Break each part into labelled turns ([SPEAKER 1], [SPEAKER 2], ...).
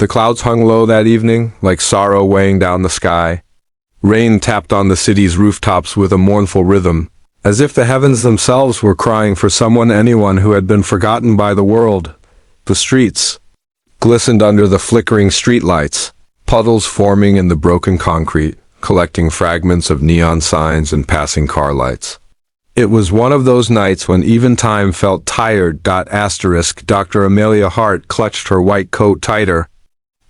[SPEAKER 1] The clouds hung low that evening, like sorrow weighing down the sky. Rain tapped on the city's rooftops with a mournful rhythm, as if the heavens themselves were crying for anyone who had been forgotten by the world. The streets glistened under the flickering streetlights, puddles forming in the broken concrete, collecting fragments of neon signs and passing car lights. It was one of those nights when even time felt tired. Dr. Amelia Hart clutched her white coat tighter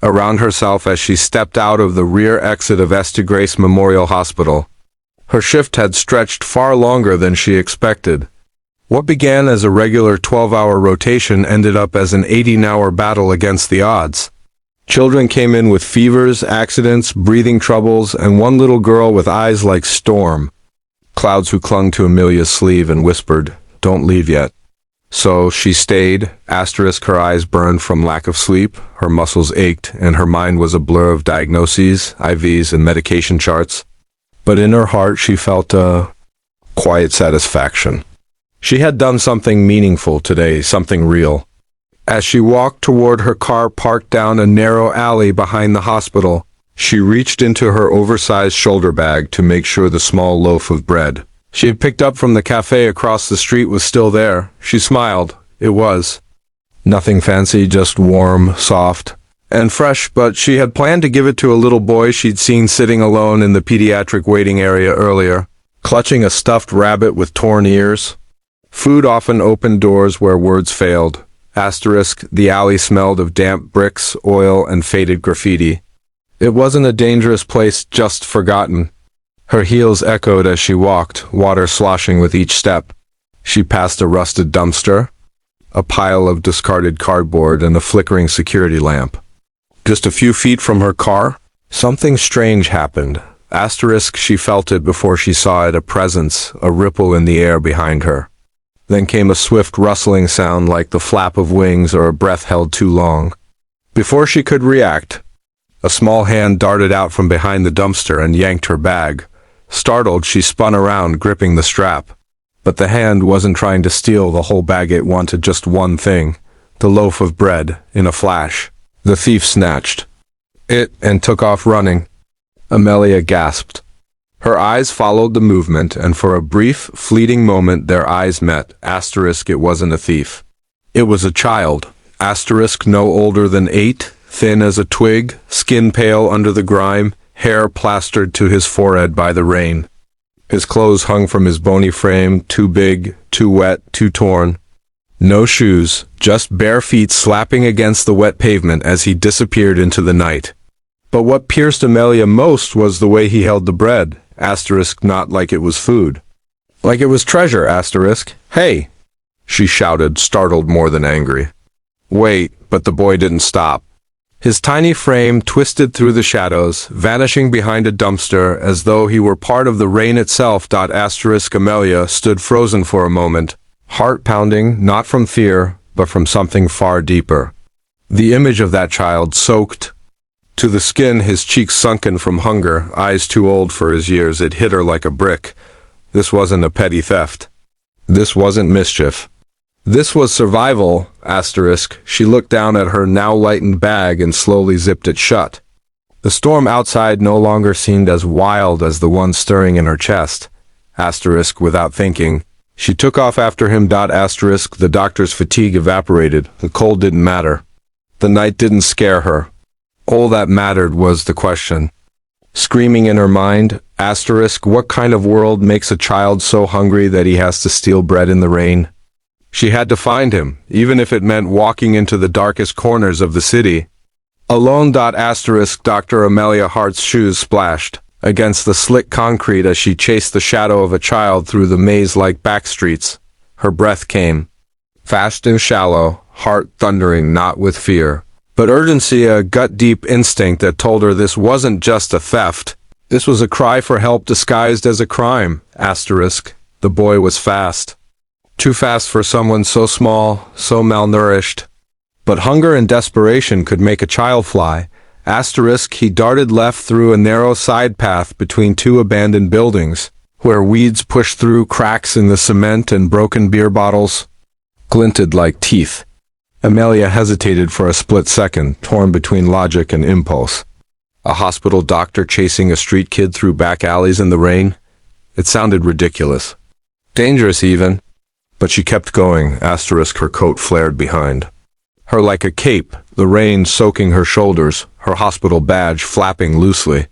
[SPEAKER 1] around herself as she stepped out of the rear exit of Grace Memorial Hospital. Her shift had stretched far longer than she expected. What began as a regular 12-hour rotation ended up as an 18-hour battle against the odds. Children came in with fevers, accidents, breathing troubles, and one little girl with eyes like storm clouds who clung to Amelia's sleeve and whispered, "Don't leave yet." So she stayed. Her eyes burned from lack of sleep, her muscles ached, and her mind was a blur of diagnoses, IVs, and medication charts. But in her heart she felt a quiet satisfaction. She had done something meaningful today, something real. As she walked toward her car parked down a narrow alley behind the hospital, she reached into her oversized shoulder bag to make sure the small loaf of bread she had picked up from the cafe across the street was still there. She smiled. It was nothing fancy, just warm, soft, and fresh, but she had planned to give it to a little boy she'd seen sitting alone in the pediatric waiting area earlier, clutching a stuffed rabbit with torn ears. Food often opened doors where words failed. The alley smelled of damp bricks, oil, and faded graffiti. It wasn't a dangerous place, just forgotten. Her heels echoed as she walked, water sloshing with each step. She passed a rusted dumpster, a pile of discarded cardboard, and a flickering security lamp. Just a few feet from her car, something strange happened. She felt it before she saw it, a presence, a ripple in the air behind her. Then came a swift rustling sound like the flap of wings or a breath held too long. Before she could react, a small hand darted out from behind the dumpster and yanked her bag. Startled, she spun around, gripping the strap. But the hand wasn't trying to steal the whole bag, it wanted just one thing, the loaf of bread. In a flash, the thief snatched it and took off running. Amelia gasped. Her eyes followed the movement, and for a brief, fleeting moment their eyes met. It wasn't a thief. It was a child. No older than 8, thin as a twig, skin pale under the grime, hair plastered to his forehead by the rain. His clothes hung from his bony frame, too big, too wet, too torn. No shoes, just bare feet slapping against the wet pavement as he disappeared into the night. But what pierced Amelia most was the way he held the bread. Not like it was food. Like it was treasure, Hey! She shouted, startled more than angry. Wait, but the boy didn't stop. His tiny frame twisted through the shadows, vanishing behind a dumpster as though he were part of the rain itself. Amelia stood frozen for a moment, heart pounding, not from fear, but from something far deeper. The image of that child soaked to the skin, his cheeks sunken from hunger, eyes too old for his years. It hit her like a brick. This wasn't a petty theft. This wasn't mischief. This was survival. She looked down at her now lightened bag and slowly zipped it shut. The storm outside no longer seemed as wild as the one stirring in her chest. Without thinking, she took off after him. The doctor's fatigue evaporated. The cold didn't matter. The night didn't scare her. All that mattered was the question. Screaming in her mind, what kind of world makes a child so hungry that he has to steal bread in the rain? She had to find him, even if it meant walking into the darkest corners of the city. Alone. Dr. Amelia Hart's shoes splashed against the slick concrete as she chased the shadow of a child through the maze-like back streets. Her breath came fast and shallow, heart thundering, not with fear, but urgency, a gut-deep instinct that told her this wasn't just a theft. This was a cry for help disguised as a crime. The boy was fast. Too fast for someone so small, so malnourished. But hunger and desperation could make a child fly. He darted left through a narrow side path between 2 abandoned buildings, where weeds pushed through cracks in the cement and broken beer bottles glinted like teeth. Amelia hesitated for a split second, torn between logic and impulse. A hospital doctor chasing a street kid through back alleys in the rain? It sounded ridiculous. Dangerous even. But she kept going, her coat flared behind her like a cape, the rain soaking her shoulders, her hospital badge flapping loosely.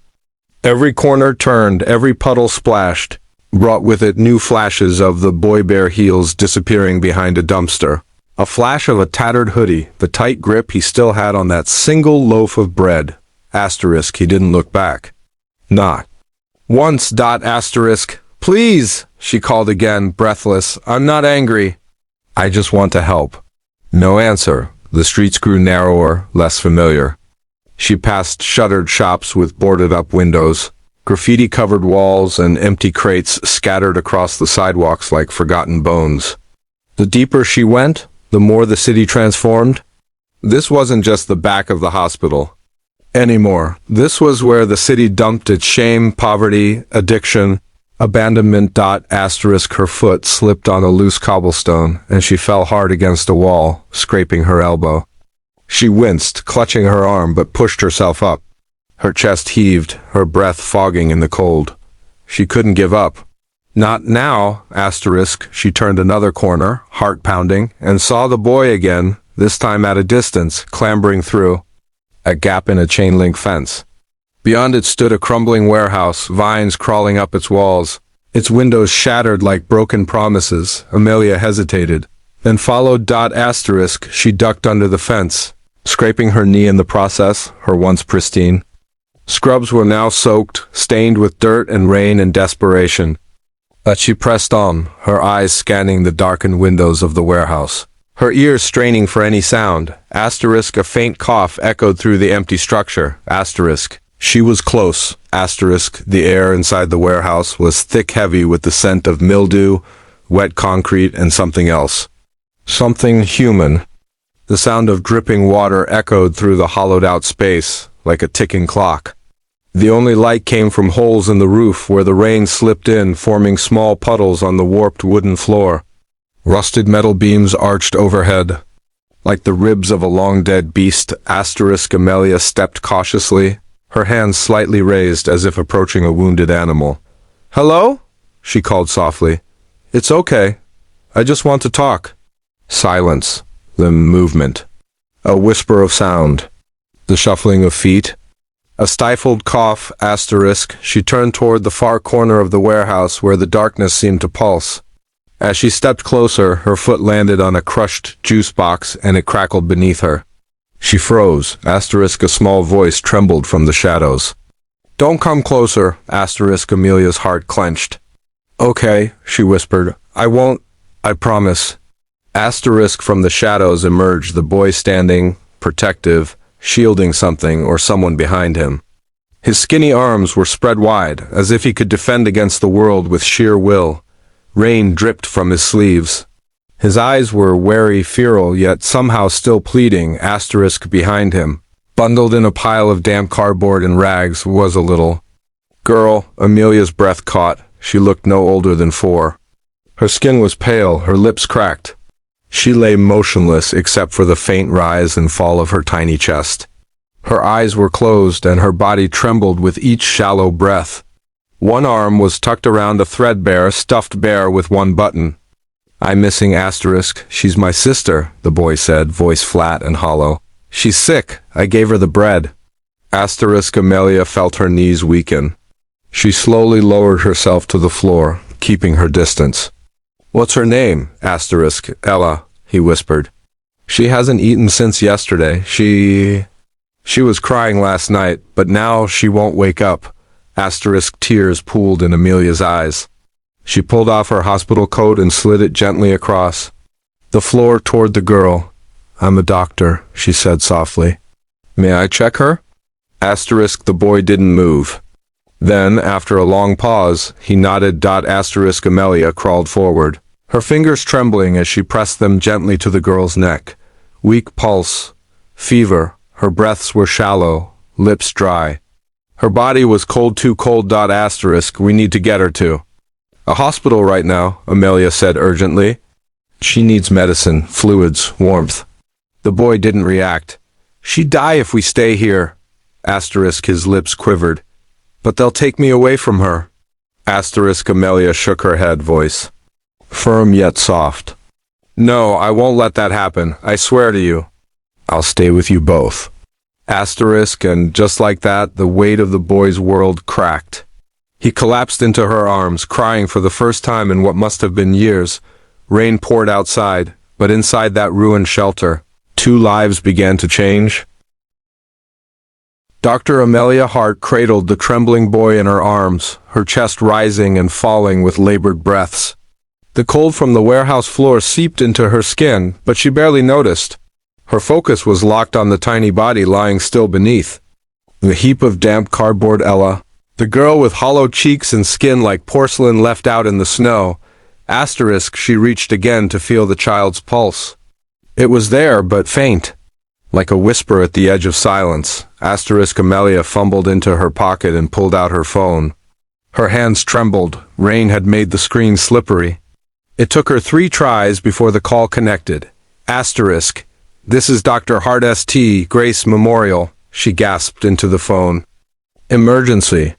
[SPEAKER 1] Every corner turned, every puddle splashed, brought with it new flashes of the boy bare heels disappearing behind a dumpster. A flash of a tattered hoodie, the tight grip he still had on that single loaf of bread. He didn't look back. Not once. Please, she called again, breathless. I'm not angry. I just want to help. No answer. The streets grew narrower, less familiar. She passed shuttered shops with boarded-up windows, graffiti-covered walls, and empty crates scattered across the sidewalks like forgotten bones. The deeper she went, the more the city transformed. This wasn't just the back of the hospital anymore. This was where the city dumped its shame, poverty, addiction, abandonment. Her foot slipped on a loose cobblestone, and she fell hard against a wall, scraping her elbow. She winced, clutching her arm, but pushed herself up. Her chest heaved, her breath fogging in the cold. She couldn't give up. Not now. She turned another corner, heart pounding, and saw the boy again, this time at a distance, clambering through a gap in a chain-link fence. Beyond it stood a crumbling warehouse, vines crawling up its walls, its windows shattered like broken promises. Amelia hesitated, then followed. She ducked under the fence, scraping her knee in the process, her once pristine scrubs were now soaked, stained with dirt and rain and desperation. But she pressed on, her eyes scanning the darkened windows of the warehouse, her ears straining for any sound. A faint cough echoed through the empty structure. She was close. The air inside the warehouse was thick, heavy with the scent of mildew, wet concrete, and something else. Something human. The sound of dripping water echoed through the hollowed-out space, like a ticking clock. The only light came from holes in the roof where the rain slipped in, forming small puddles on the warped wooden floor. Rusted metal beams arched overhead, like the ribs of a long-dead beast. Amelia stepped cautiously, her hands slightly raised as if approaching a wounded animal. "Hello?" she called softly. "It's okay. I just want to talk." Silence. The movement. A whisper of sound. The shuffling of feet. A stifled cough. She turned toward the far corner of the warehouse where the darkness seemed to pulse. As she stepped closer, her foot landed on a crushed juice box and it crackled beneath her. She froze. A small voice trembled from the shadows. "Don't come closer." Amelia's heart clenched. "Okay," she whispered. "I won't. I promise." From the shadows emerged the boy, standing, protective, shielding something or someone behind him. His skinny arms were spread wide, as if he could defend against the world with sheer will. Rain dripped from his sleeves. His eyes were wary, feral, yet somehow still pleading. Behind him, bundled in a pile of damp cardboard and rags, was a little girl. Amelia's breath caught. She looked no older than 4. Her skin was pale, her lips cracked. She lay motionless except for the faint rise and fall of her tiny chest. Her eyes were closed and her body trembled with each shallow breath. One arm was tucked around a threadbare, stuffed bear with one button. "I'm missing *. She's my sister," the boy said, voice flat and hollow. "She's sick. I gave her the bread." Amelia felt her knees weaken. She slowly lowered herself to the floor, keeping her distance. "What's her name?" "Ella," he whispered. "She hasn't eaten since yesterday. She was crying last night, but now she won't wake up." Tears pooled in Amelia's eyes. She pulled off her hospital coat and slid it gently across the floor toward the girl. "I'm a doctor," she said softly. "May I check her?" The boy didn't move. Then, after a long pause, he nodded. Amelia crawled forward, her fingers trembling as she pressed them gently to the girl's neck. Weak pulse, fever, her breaths were shallow, lips dry. Her body was cold, too cold. "We need to get her to a hospital right now," Amelia said urgently. "She needs medicine, fluids, warmth." The boy didn't react. She'd die if we stay here. Asterisk, his lips quivered. But they'll take me away from her. Asterisk, Amelia shook her head, voice firm yet soft. No, I won't let that happen. I swear to you. I'll stay with you both. Asterisk, and just like that, the weight of the boy's world cracked. He collapsed into her arms, crying for the first time in what must have been years. Rain poured outside, but inside that ruined shelter, 2 lives began to change. Dr. Amelia Hart cradled the trembling boy in her arms, her chest rising and falling with labored breaths. The cold from the warehouse floor seeped into her skin, but she barely noticed. Her focus was locked on the tiny body lying still beneath. The heap of damp cardboard Ella, the girl with hollow cheeks and skin like porcelain left out in the snow. Asterisk, she reached again to feel the child's pulse. It was there, but faint, like a whisper at the edge of silence. Asterisk, Amelia fumbled into her pocket and pulled out her phone. Her hands trembled. Rain had made the screen slippery. It took her 3 tries before the call connected. Asterisk, this is Dr. Hart St. Grace Memorial, she gasped into the phone. Emergency.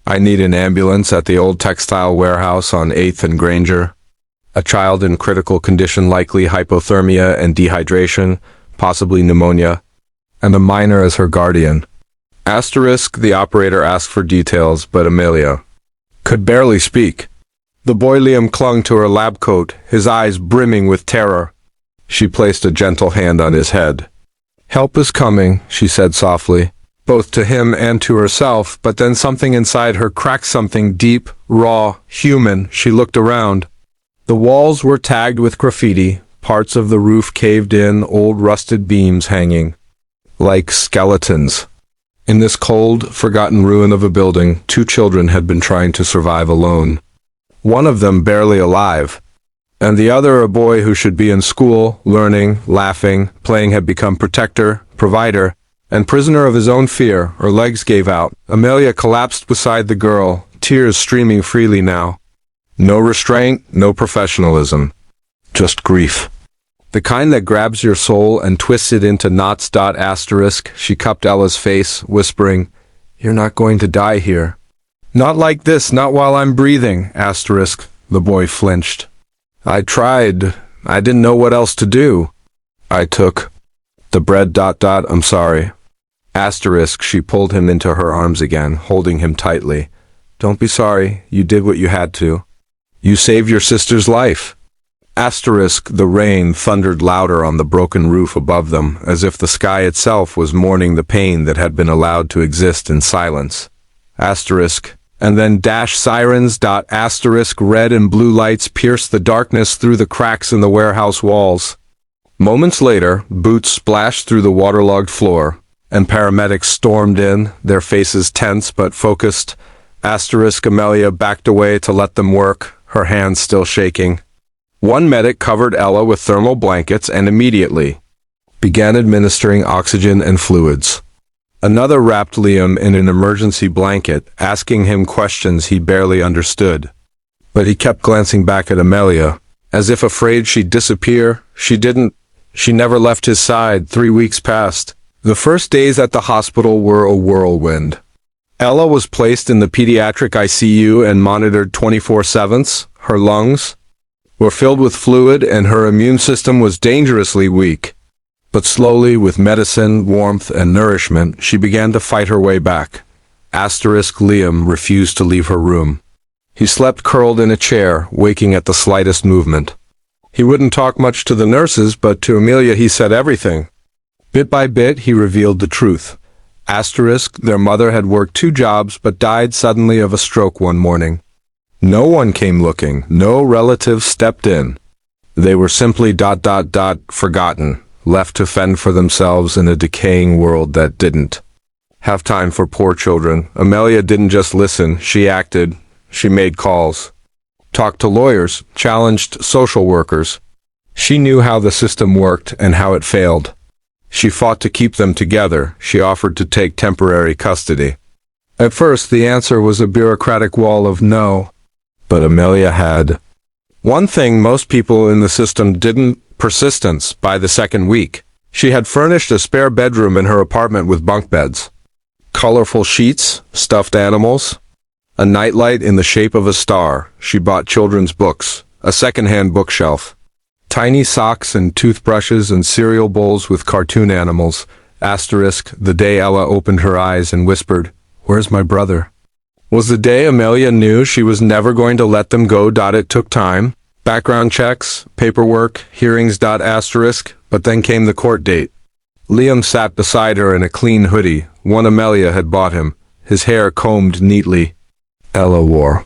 [SPEAKER 1] I need an ambulance at the old textile warehouse on 8th and Granger. A child in critical condition, likely hypothermia and dehydration, possibly pneumonia, and a minor as her guardian. Asterisk, the operator asked for details, but Amelia could barely speak. The boy Liam clung to her lab coat, his eyes brimming with terror. She placed a gentle hand on his head. Help is coming, she said softly, both to him and to herself, but then something inside her cracked, something deep, raw, human. She looked around. The walls were tagged with graffiti, parts of the roof caved in, old rusted beams hanging like skeletons. In this cold, forgotten ruin of a building, 2 children had been trying to survive alone. One of them barely alive, and the other a boy who should be in school, learning, laughing, playing, had become protector, provider, and prisoner of his own fear. Her legs gave out. Amelia collapsed beside the girl, tears streaming freely now. No restraint, no professionalism, just grief. The kind that grabs your soul and twists it into knots. Asterisk, she cupped Ella's face, whispering, You're not going to die here. Not like this, not while I'm breathing. Asterisk, the boy flinched. I tried. I didn't know what else to do. I took the bread. I'm sorry. Asterisk, she pulled him into her arms again, holding him tightly. Don't be sorry. You did what you had to. You saved your sister's life. Asterisk, the rain thundered louder on the broken roof above them, as if the sky itself was mourning the pain that had been allowed to exist in silence. Asterisk, and then sirens. Asterisk, red and blue lights pierced the darkness through the cracks in the warehouse walls. Moments later, boots splashed through the waterlogged floor, and paramedics stormed in, their faces tense but focused. Asterisk, Amelia backed away to let them work, her hands still shaking. One medic covered Ella with thermal blankets and immediately began administering oxygen and fluids. Another wrapped Liam in an emergency blanket, asking him questions he barely understood. But he kept glancing back at Amelia, as if afraid she'd disappear. She didn't. She never left his side. 3 weeks passed. The first days at the hospital were a whirlwind. Ella was placed in the pediatric ICU and monitored 24/7. Her lungs were filled with fluid and her immune system was dangerously weak. But slowly, with medicine, warmth, and nourishment, she began to fight her way back. Asterisk, Liam refused to leave her room. He slept curled in a chair, waking at the slightest movement. He wouldn't talk much to the nurses, but to Amelia he said everything. Bit by bit, he revealed the truth. Asterisk, their mother had worked 2 jobs but died suddenly of a stroke one morning. No one came looking, no relative stepped in. They were simply forgotten, left to fend for themselves in a decaying world that didn't have time for poor children. Amelia didn't just listen, she acted. She made calls, talked to lawyers, challenged social workers. She knew how the system worked and how it failed. She fought to keep them together. She offered to take temporary custody. At first, the answer was a bureaucratic wall of no. But Amelia had one thing most people in the system didn't: persistence. By the second week, She had furnished a spare bedroom in her apartment with bunk beds, colorful sheets, stuffed animals, a nightlight in the shape of a star. She bought children's books, a second-hand bookshelf, tiny socks and toothbrushes and cereal bowls with cartoon animals. Asterisk, the day Ella opened her eyes and whispered, "Where's my brother?" Was the day Amelia knew she was never going to let them go. It took time, background checks, paperwork, hearings. Asterisk, but then came the court date. Liam sat beside her in a clean hoodie, one Amelia had bought him, his hair combed neatly. Ella wore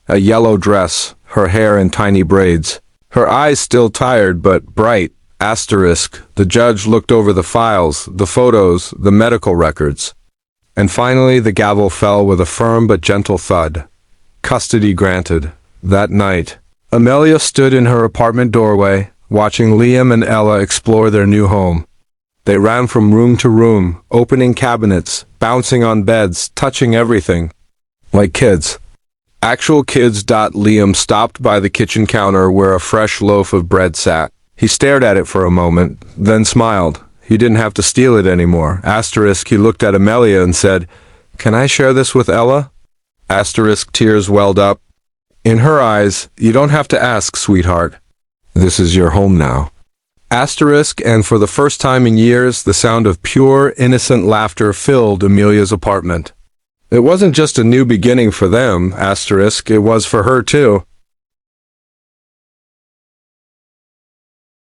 [SPEAKER 1] a yellow dress, her hair in tiny braids, her eyes still tired but bright. Asterisk, the judge looked over the files, the photos, the medical records. And finally the gavel fell with a firm but gentle thud. Custody granted. That night, Amelia stood in her apartment doorway, watching Liam and Ella explore their new home. They ran from room to room, opening cabinets, bouncing on beds, touching everything. Like kids. Actual kids. Liam stopped by the kitchen counter where a fresh loaf of bread sat. He stared at it for a moment, then smiled. He didn't have to steal it anymore. Asterisk, he looked at Amelia and said, "Can I share this with Ella?" Asterisk, tears welled up. In her eyes, "You don't have to ask, sweetheart. This is your home now." Asterisk, and for the first time in years, the sound of pure, innocent laughter filled Amelia's apartment. It wasn't just a new beginning for them, asterisk, it was for her too.